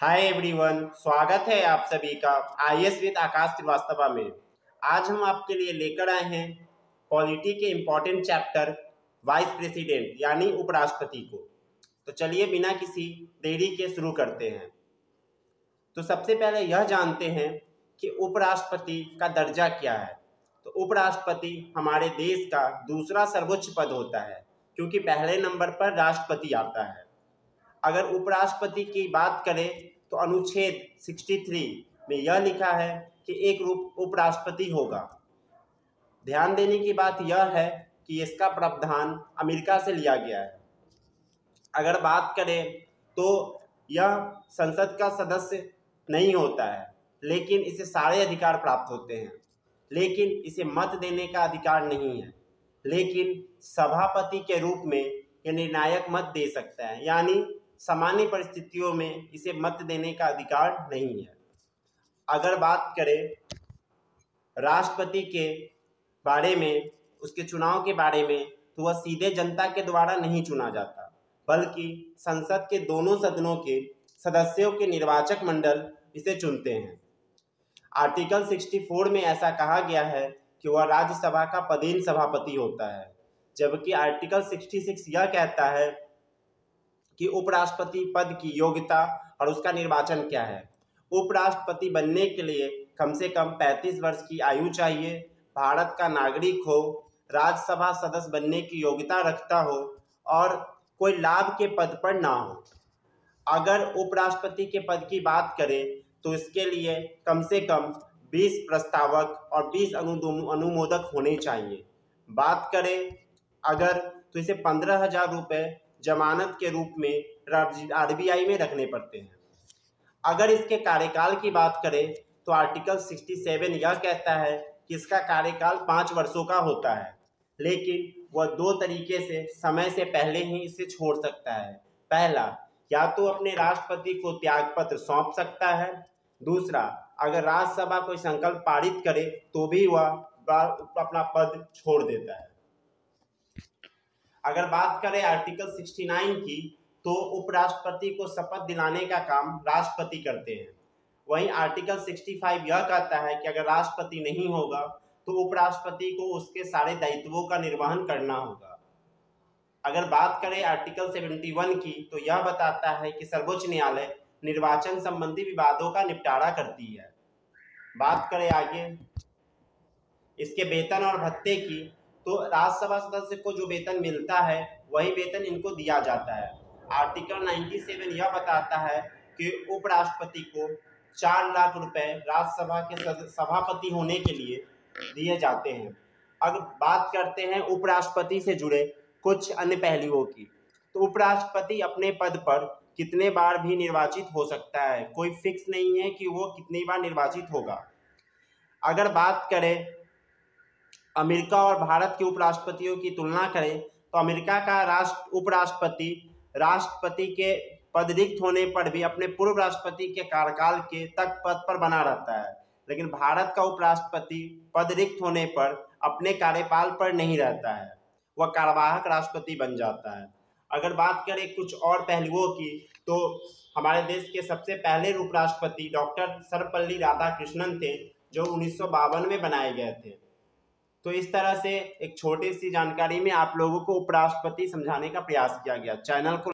Hi everyone, स्वागत है आप सभी का आईएएस विद आकाश श्रीवास्तव में। आज हम आपके लिए लेकर आए हैं पॉलिटी के इम्पोर्टेंट चैप्टर वाइस प्रेसिडेंट यानी उपराष्ट्रपति को। तो चलिए बिना किसी देरी के शुरू करते हैं। तो सबसे पहले यह जानते हैं कि उपराष्ट्रपति का दर्जा क्या है। तो उपराष्ट्रपति हमारे देश का दूसरा सर्वोच्च पद होता है, क्योंकि पहले नंबर पर राष्ट्रपति आता है। अगर उपराष्ट्रपति की बात करें तो अनुच्छेद 63 में यह लिखा है कि एक उपराष्ट्रपति होगा। ध्यान देने की बात यह है कि इसका प्रावधान अमेरिका से लिया गया है। अगर बात करें तो यह संसद का सदस्य नहीं होता है, लेकिन इसे सारे अधिकार प्राप्त होते हैं, लेकिन इसे मत देने का अधिकार नहीं है। लेकिन सभापति के रूप में यह निर्णायक मत दे सकता है, यानी सामान्य परिस्थितियों में इसे मत देने का अधिकार नहीं है। अगर बात करें राष्ट्रपति के बारे में, उसके चुनाव के बारे में, तो वह सीधे जनता के द्वारा नहीं चुना जाता, बल्कि संसद के दोनों सदनों के सदस्यों के निर्वाचक मंडल इसे चुनते हैं। आर्टिकल 64 में ऐसा कहा गया है कि वह राज्यसभा का पदेन सभापति होता है, जबकि आर्टिकल 66 यह कहता है कि उपराष्ट्रपति पद की योग्यता और उसका निर्वाचन क्या है। उपराष्ट्रपति बनने के लिए कम से कम 35 वर्ष की आयु चाहिए, भारत का नागरिक हो, राज्यसभा सदस्य बनने की योग्यता रखता हो और कोई लाभ के पद पर ना हो। अगर उपराष्ट्रपति के पद की बात करें तो इसके लिए कम से कम 20 प्रस्तावक और 20 अनुमोदक होने चाहिए। बात करें अगर, तो इसे 15,000 रुपये जमानत के रूप में आरबीआई में रखने पड़ते हैं। अगर इसके कार्यकाल की बात करें तो आर्टिकल 67 यह कहता है कि इसका कार्यकाल 5 वर्षों का होता है, लेकिन वह 2 तरीके से समय से पहले ही इसे छोड़ सकता है। पहला, या तो अपने राष्ट्रपति को त्यागपत्र सौंप सकता है। दूसरा, अगर राज्यसभा कोई संकल्प पारित करे तो भी वह अपना पद छोड़ देता है। अगर बात करें आर्टिकल 69 की, तो उपराष्ट्रपति को शपथ दिलाने का काम राष्ट्रपति करते हैं। वहीं आर्टिकल 65 यह कहता है कि अगर राष्ट्रपति नहीं होगा तो उपराष्ट्रपति को उसके सारे दायित्वों का निर्वहन करना होगा। अगर बात करें आर्टिकल 71 की, तो यह बताता है कि सर्वोच्च न्यायालय निर्वाचन संबंधी विवादों का निपटारा करती है। बात करें आगे इसके वेतन और भत्ते की, तो राज्यसभा सदस्य को जो वेतन मिलता है वही वेतन इनको दिया जाता है। आर्टिकल 97 यह बताता है कि उपराष्ट्रपति को 4 लाख रुपए राज्यसभा के सभापति होने के लिए दिए जाते हैं। अब बात करते हैं उपराष्ट्रपति से जुड़े कुछ अन्य पहलुओं की। तो उपराष्ट्रपति अपने पद पर कितने बार भी निर्वाचित हो सकता है, कोई फिक्स नहीं है कि वो कितनी बार निर्वाचित होगा। अगर बात करें अमेरिका और भारत के उपराष्ट्रपतियों की तुलना करें तो अमेरिका का उपराष्ट्रपति राष्ट्रपति के पद रिक्त होने पर भी अपने पूर्व राष्ट्रपति के कार्यकाल के तक पद पर बना रहता है, लेकिन भारत का उपराष्ट्रपति पद रिक्त होने पर अपने कार्यकाल पर नहीं रहता है, वह कार्यवाहक राष्ट्रपति बन जाता है। अगर बात करें कुछ और पहलुओं की, तो हमारे देश के सबसे पहले उपराष्ट्रपति डॉक्टर सर्वपल्ली राधाकृष्णन थे, जो 1952 में बनाए गए थे। तो इस तरह से एक छोटी सी जानकारी में आप लोगों को उपराष्ट्रपति समझाने का प्रयास किया गया। चैनल को